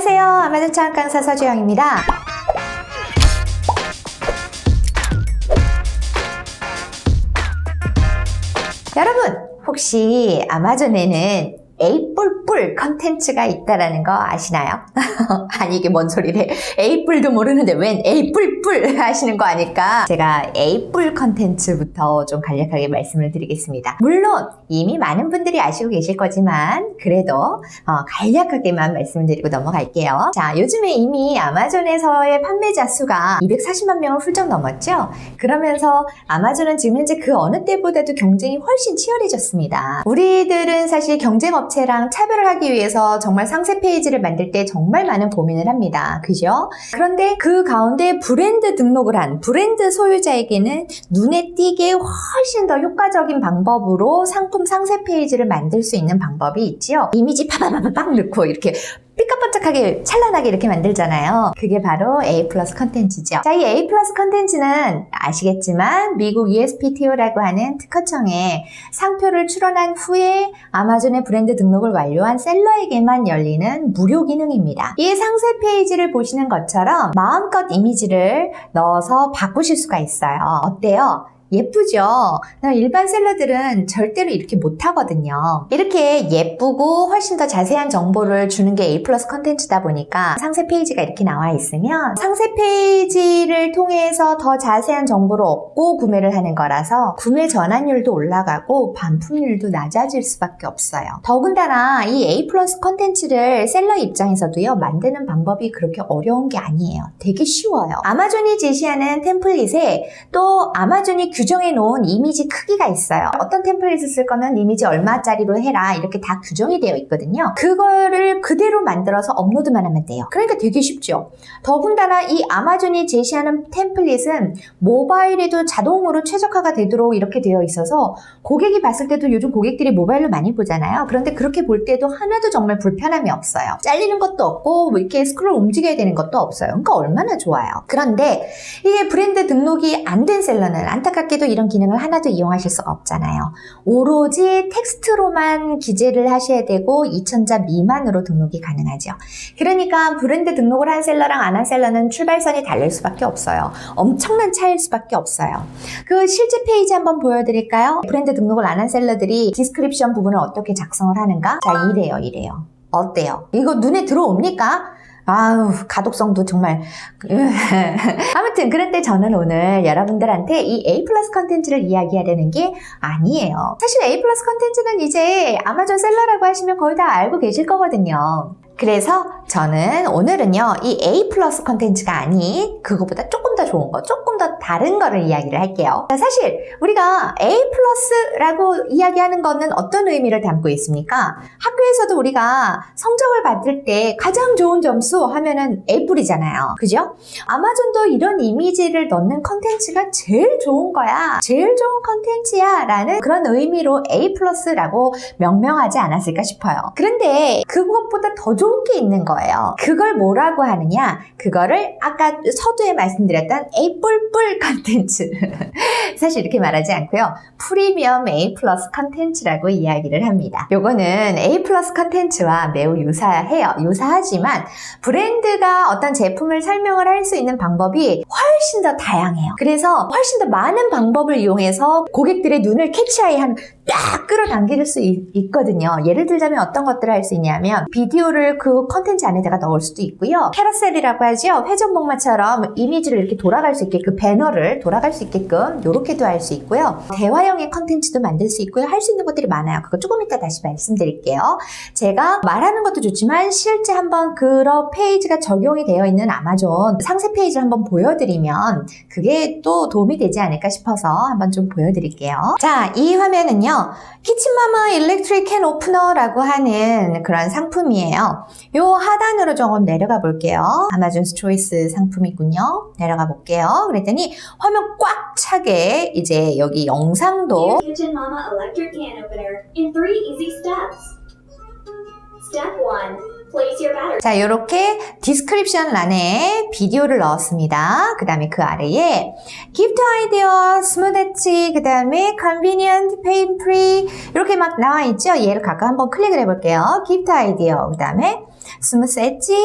안녕하세요. 아마존 창업 강사 서주영입니다. 여러분, 혹시 아마존에는 에이뿔뿔 컨텐츠가 있다라는 거 아시나요? 아니, 이게 뭔 소리래. 에이뿔도 모르는데 웬 에이뿔뿔 하시는 거 아닐까? 제가 에이뿔 컨텐츠부터 좀 간략하게 말씀을 드리겠습니다. 물론 이미 많은 분들이 아시고 계실 거지만 그래도 간략하게만 말씀을 드리고 넘어갈게요. 자, 요즘에 이미 아마존에서의 판매자 수가 240만 명을 훌쩍 넘었죠? 그러면서 아마존은 지금 현재 그 어느 때보다도 경쟁이 훨씬 치열해졌습니다. 우리들은 사실 경쟁 업체랑 차별을 하기 위해서 정말 상세 페이지를 만들 때 정말 많은 고민을 합니다. 그죠? 그런데 그 가운데 브랜드 등록을 한 브랜드 소유자에게는 눈에 띄게 훨씬 더 효과적인 방법으로 상품 상세 페이지를 만들 수 있는 방법이 있지요. 이미지 파바바바박 넣고 이렇게 삐까뻔쩍하게 찬란하게 이렇게 만들잖아요. 그게 바로 A 플러스 컨텐츠죠. 자, 이 A 플러스 컨텐츠는 아시겠지만 미국 USPTO라고 하는 특허청에 상표를 출원한 후에 아마존의 브랜드 등록을 완료한 셀러에게만 열리는 무료 기능입니다. 이 상세 페이지를 보시는 것처럼 마음껏 이미지를 넣어서 바꾸실 수가 있어요. 어때요? 예쁘죠? 일반 셀러들은 절대로 이렇게 못하거든요. 이렇게 예쁘고 훨씬 더 자세한 정보를 주는 게 A 플러스 컨텐츠다 보니까 상세 페이지가 이렇게 나와 있으면 상세 페이지를 통해서 더 자세한 정보를 얻고 구매를 하는 거라서 구매 전환율도 올라가고 반품률도 낮아질 수밖에 없어요. 더군다나 이 A 플러스 컨텐츠를 셀러 입장에서도요, 만드는 방법이 그렇게 어려운 게 아니에요. 되게 쉬워요. 아마존이 제시하는 템플릿에 또 아마존이 규정해 놓은 이미지 크기가 있어요. 어떤 템플릿을 쓸 거면 이미지 얼마짜리로 해라 이렇게 다 규정이 되어 있거든요. 그거를 그대로 만들어서 업로드만 하면 돼요. 그러니까 되게 쉽죠. 더군다나 이 아마존이 제시하는 템플릿은 모바일에도 자동으로 최적화가 되도록 이렇게 되어 있어서 고객이 봤을 때도 요즘 고객들이 모바일로 많이 보잖아요. 그런데 그렇게 볼 때도 하나도 정말 불편함이 없어요. 잘리는 것도 없고 뭐 이렇게 스크롤 움직여야 되는 것도 없어요. 그러니까 얼마나 좋아요. 그런데 이게 브랜드 등록이 안 된 셀러는 안타깝게도 이런 기능을 하나도 이용하실 수가 없잖아요. 오로지 텍스트로만 기재를 하셔야 되고 2,000자 미만으로 등록이 가능하죠. 그러니까 브랜드 등록을 한 셀러랑 안 한 셀러는 출발선이 다를 수밖에 없어요. 엄청난 차이일 수밖에 없어요. 그 실제 페이지 한번 보여드릴까요? 브랜드 등록을 안 한 셀러들이 디스크립션 부분을 어떻게 작성을 하는가? 자, 이래요. 어때요? 이거 눈에 들어옵니까? 아우, 가독성도 정말. 아무튼, 그런데 저는 오늘 여러분들한테 이 A 플러스 컨텐츠를 이야기하려는 게 아니에요. 사실 A 플러스 컨텐츠는 이제 아마존 셀러라고 하시면 거의 다 알고 계실 거거든요. 그래서 저는 오늘은요, 이 A 플러스 컨텐츠가 아닌 그거보다 조금 더 좋은 거, 조금 더 다른 거를 이야기를 할게요. 자, 사실 우리가 A 플러스라고 이야기하는 거는 어떤 의미를 담고 있습니까? 학교에서도 우리가 성적을 받을 때 가장 좋은 점수 하면은 A+이잖아요. 그죠? 아마존도 이런 이미지를 넣는 컨텐츠가 제일 좋은 거야. 제일 좋은 컨텐츠야. 라는 그런 의미로 A 플러스라고 명명하지 않았을까 싶어요. 그런데 그것보다 더 좋은 게 있는 거예요. 그걸 뭐라고 하느냐? 그거를 아까 서두에 말씀드렸던 A 뿔뿔 컨텐츠. 사실 이렇게 말하지 않고요. 프리미엄 A 플러스 컨텐츠라고 이야기를 합니다. 요거는 A 플러스 컨텐츠와 매우 유사해요. 유사하지만 브랜드가 어떤 제품을 설명을 할 수 있는 방법이 훨씬 더 다양해요. 그래서 훨씬 더 많은 방법을 이용해서 고객들의 눈을 캐치하여 딱 끌어당길 수 있거든요. 예를 들자면 어떤 것들을 할 수 있냐면 비디오를 그 컨텐츠 안에다가 넣을 수도 있고요. 캐러셀이라고 하죠. 회전목마처럼 이미지를 이렇게 돌아갈 수 있게 그 배너를 돌아갈 수 있게끔 이렇게도 할 수 있고요. 대화형의 컨텐츠도 만들 수 있고요. 할 수 있는 것들이 많아요. 그거 조금 이따 다시 말씀드릴게요. 제가 말하는 것도 좋지만 실제 한번 그런 페이지가 적용이 되어 있는 아마존 상세 페이지를 한번 보여드리면 그게 또 도움이 되지 않을까 싶어서 한번 좀 보여드릴게요. 자, 이 화면은요. 키친마마 일렉트릭 캔 오프너라고 하는 그런 상품이에요. 요 하단으로 조금 내려가 볼게요. 아마존스 초이스 상품이군요. 내려가 볼게요. 그랬더니 화면 꽉 차게 이제 여기 영상도 Kitchenmama electric can opener in 3 easy steps. Step 1. Place your battery. 자, 요렇게 디스크립션 란에 비디오를 넣었습니다. 그 다음에 그 아래에 기프트 아이디어, 스무드 엣지, 그 다음에 convenient, pain free 이렇게 막 나와 있죠? 얘를 각각 한번 클릭을 해볼게요. 기프트 아이디어, 그 다음에 smooth edge,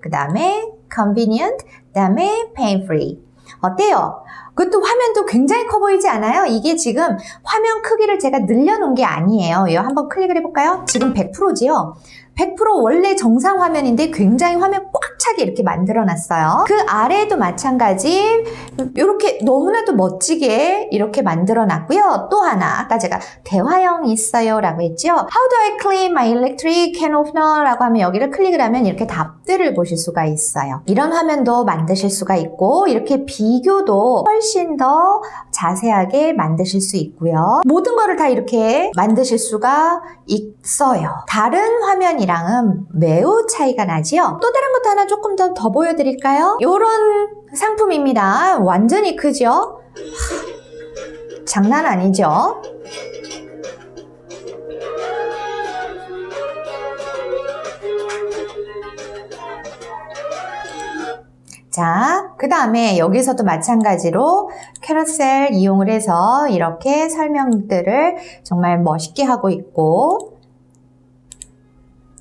그 다음에 convenient, 그 다음에 pain-free. 어때요? 그것도 화면도 굉장히 커 보이지 않아요? 이게 지금 화면 크기를 제가 늘려놓은 게 아니에요. 이거 한번 클릭을 해볼까요? 지금 100%지요? 100% 원래 정상 화면인데 굉장히 화면 꽉 차게 이렇게 만들어놨어요. 그 아래에도 마찬가지 이렇게 너무나도 멋지게 이렇게 만들어놨고요. 또 하나 아까 제가 대화형이 있어요 라고 했죠. How do I clean my electric can opener? 라고 하면 여기를 클릭을 하면 이렇게 답들을 보실 수가 있어요. 이런 화면도 만드실 수가 있고 이렇게 비교도 훨씬 더 자세하게 만드실 수 있고요. 모든 거를 다 이렇게 만드실 수가 있어요. 다른 화면이랑은 매우 차이가 나지요. 또 다른 것도 하나 조금 더 보여드릴까요? 이런 상품입니다. 완전히 크죠? 장난 아니죠? 자, 그 다음에 여기서도 마찬가지로 캐러셀 이용을 해서 이렇게 설명들을 정말 멋있게 하고 있고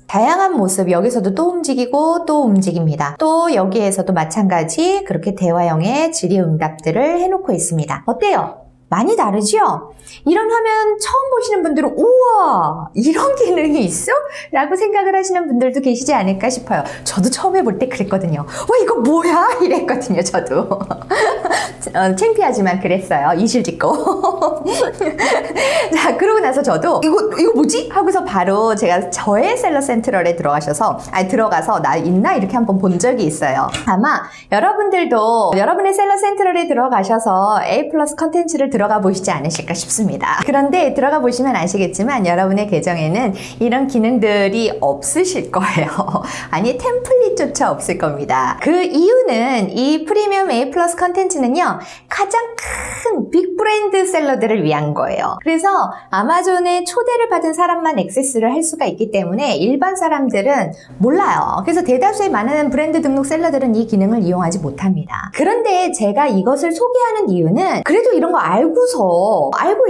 다양한 모습 여기서도 또 움직이고 또 움직입니다. 또 여기에서도 마찬가지 그렇게 대화형의 질의응답들을 해놓고 있습니다. 어때요? 많이 다르죠? 이런 화면 처음 보시는 분들은 우와 이런 기능이 있어? 라고 생각을 하시는 분들도 계시지 않을까 싶어요. 저도 처음 해볼 때 그랬거든요. 와 이거 뭐야? 이랬거든요. 저도. 창피하지만 그랬어요. 이실 짓고. 자 그러고 나서 저도 이거 뭐지? 하고서 바로 제가 저의 셀러 센트럴에 들어가서 나 있나? 이렇게 한번 본 적이 있어요. 아마 여러분들도 여러분의 셀러 센트럴에 들어가셔서 A 플러스 컨텐츠를 들어가 보시지 않으실까 싶습니다. 그런데 들어가 보시면 아시겠지만 여러분의 계정에는 이런 기능들이 없으실 거예요. 아니 템플릿조차 없을 겁니다. 그 이유는 이 프리미엄 A 플러스 컨텐츠는요 가장 큰 빅브랜드 셀러들을 위한 거예요. 그래서 아마존의 초대를 받은 사람만 액세스를 할 수가 있기 때문에 일반 사람들은 몰라요. 그래서 대다수의 많은 브랜드 등록 셀러들은 이 기능을 이용하지 못합니다. 그런데 제가 이것을 소개하는 이유는 그래도 이런 거 알고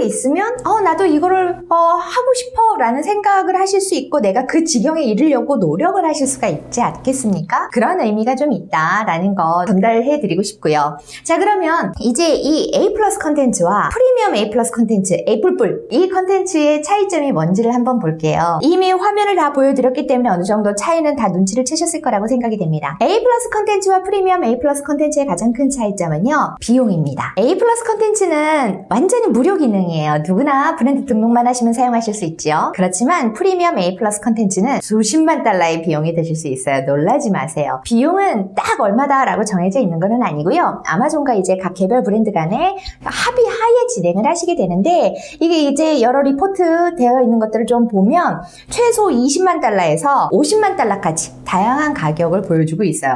있으면 나도 이거를 하고 싶어 라는 생각을 하실 수 있고 내가 그 지경에 이르려고 노력을 하실 수가 있지 않겠습니까? 그런 의미가 좀 있다라는 거 전달해 드리고 싶고요. 자 그러면 이제 이 A 플러스 컨텐츠와 프리미엄 A 플러스 컨텐츠 A뿔뿔 이 컨텐츠의 차이점이 뭔지를 한번 볼게요. 이미 화면을 다 보여드렸기 때문에 어느 정도 차이는 다 눈치를 채셨을 거라고 생각이 됩니다. A 플러스 컨텐츠와 프리미엄 A 플러스 컨텐츠의 가장 큰 차이점은요 비용입니다. A 플러스 컨텐츠는 완전히 무료 기능이에요. 누구나 브랜드 등록만 하시면 사용하실 수 있죠. 그렇지만 프리미엄 A 플러스 컨텐츠는 수십만 달러의 비용이 드실 수 있어요. 놀라지 마세요. 비용은 딱 얼마다라고 정해져 있는 건 아니고요. 아마존과 이제 각 개별 브랜드 간에 합의하에 진행을 하시게 되는데 이게 이제 여러 리포트 되어 있는 것들을 좀 보면 최소 20만 달러에서 50만 달러까지 다양한 가격을 보여주고 있어요.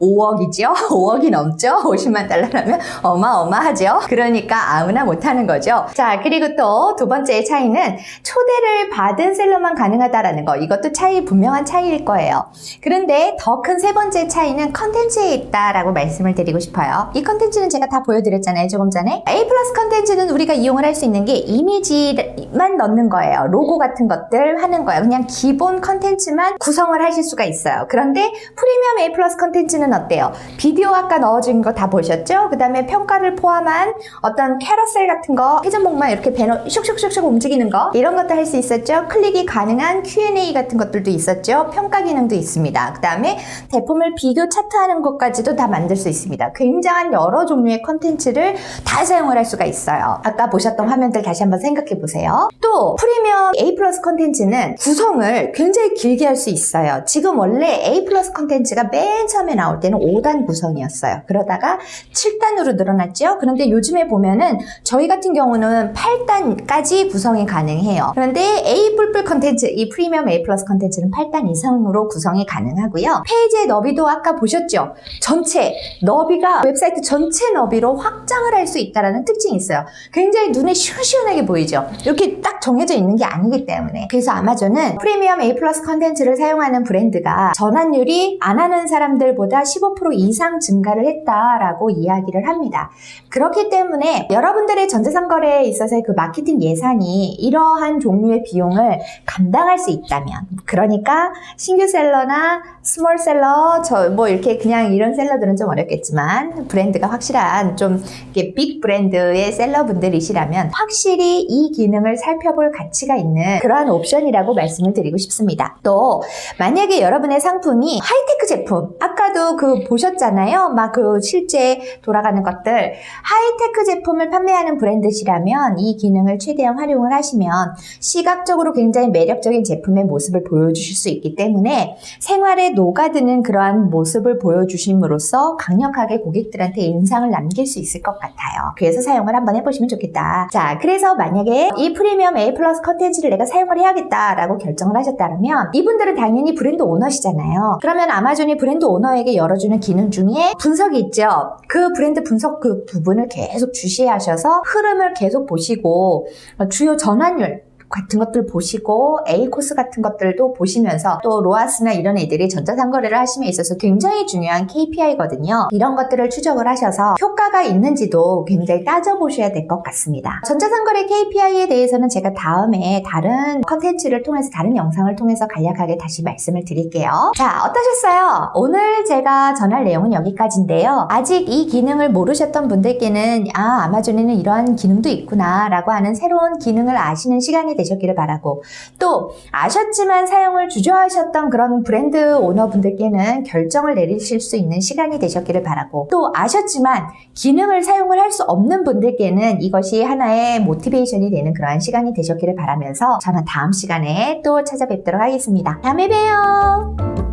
5억이죠? 5억이 넘죠? 50만 달러라면 어마어마하죠? 그러니까 아무나 못하는 거죠. 자, 그리고 또 두 번째 차이는 초대를 받은 셀러만 가능하다라는 거. 이것도 분명한 차이일 거예요. 그런데 더 큰 세 번째 차이는 컨텐츠에 있다라고 말씀을 드리고 싶어요. 이 컨텐츠는 제가 다 보여드렸잖아요. 조금 전에. A 플러스 컨텐츠는 우리가 이용을 할 수 있는 게 이미지만 넣는 거예요. 로고 같은 것들 하는 거예요. 그냥 기본 컨텐츠만 구성을 하실 수가 있어요. 그런데 프리미엄 A 플러스 컨텐츠는 어때요? 비디오 아까 넣어준 거 다 보셨죠? 그 다음에 평가를 포함한 어떤 캐러셀 같은 거, 회전목마 이렇게 배너 슉슉슉슉 움직이는 거 이런 것도 할 수 있었죠. 클릭이 가능한 Q&A 같은 것들도 있었죠. 평가 기능도 있습니다. 그 다음에 제품을 비교 차트하는 것까지도 다 만들 수 있습니다. 굉장한 여러 종류의 컨텐츠를 다 사용을 할 수가 있어요. 아까 보셨던 화면들 다시 한번 생각해 보세요. 또 프리미엄 A 플러스 컨텐츠는 구성을 굉장히 길게 할 수 있어요. 지금 원래 A 플러스 컨텐츠가 맨 처음에 나올 때는 5단 구성이었어요. 그러다가 7단으로 늘어났죠. 그런데 요즘에 보면은 저희 같은 경우는 8단까지 구성이 가능해요. 그런데 A 뿔뿔 컨텐츠, 이 프리미엄 A 플러스 컨텐츠는 8단 이상으로 구성이 가능하고요. 페이지의 너비도 아까 보셨죠? 전체 너비가 웹사이트 전체 너비로 확장을 할 수 있다는 특징이 있어요. 굉장히 눈에 시원시원하게 보이죠. 이렇게 딱 정해져 있는 게 아니기 때문에. 그래서 아마존은 프리미엄 A 플러스 컨텐츠를 사용하는 브랜드가 전환율이 안 하는 사람들보다 15% 이상 증가를 했다라고 이야기를 합니다. 그렇기 때문에 여러분들의 전자상거래에 있어서의 그 마케팅 예산이 이러한 종류의 비용을 감당할 수 있다면, 그러니까 신규 셀러나 스몰 셀러, 뭐 이렇게 그냥 이런 셀러들은 좀 어렵겠지만 브랜드가 확실한 좀 이렇게 빅 브랜드의 셀러분들이시라면 확실히 이 기능을 살펴볼 가치가 있는 그러한 옵션이라고 말씀을 드리고 싶습니다. 또 만약에 여러분의 상품이 하이테크 제품, 아까도 그 보셨잖아요. 막 그 실제 돌아가는 것들, 하이테크 제품을 판매하는 브랜드시라면 이 기능을 최대한 활용을 하시면 시각적으로 굉장히 매력적인 제품의 모습을 보여주실 수 있기 때문에 생활에 녹아드는 그러한 모습을 보여주심으로써 강력하게 고객들한테 인상을 남길 수 있을 것 같아요. 그래서 사용을 한번 해보시면 좋겠다. 자, 그래서 만약에 이 프리미엄 A 플러스 컨텐츠를 내가 사용을 해야겠다라고 결정을 하셨다면 이분들은 당연히 브랜드 오너시잖아요. 그러면 아마존이 브랜드 오너에게 열어주는 기능 중에 분석이 있죠. 그 브랜드 분석 그 부분을 계속 주시하셔서 흐름을 계속 보시고 주요 전환율 같은 것들 보시고 A 코스 같은 것들도 보시면서 또 로아스나 이런 애들이 전자상거래를 하심에 있어서 굉장히 중요한 KPI거든요. 이런 것들을 추적을 하셔서 효과가 있는지도 굉장히 따져보셔야 될 것 같습니다. 전자상거래 KPI에 대해서는 제가 다음에 다른 컨텐츠를 통해서 다른 영상을 통해서 간략하게 다시 말씀을 드릴게요. 자, 어떠셨어요? 오늘 제가 전할 내용은 여기까지인데요. 아직 이 기능을 모르셨던 분들께는 아마존에는 이러한 기능도 있구나 라고 하는 새로운 기능을 아시는 시간이 되셨기를 바라고, 또 아셨지만 사용을 주저하셨던 그런 브랜드 오너분들께는 결정을 내리실 수 있는 시간이 되셨기를 바라고, 또 아셨지만 기능을 사용을 할 수 없는 분들께는 이것이 하나의 모티베이션이 되는 그러한 시간이 되셨기를 바라면서 저는 다음 시간에 또 찾아뵙도록 하겠습니다. 다음에 봬요.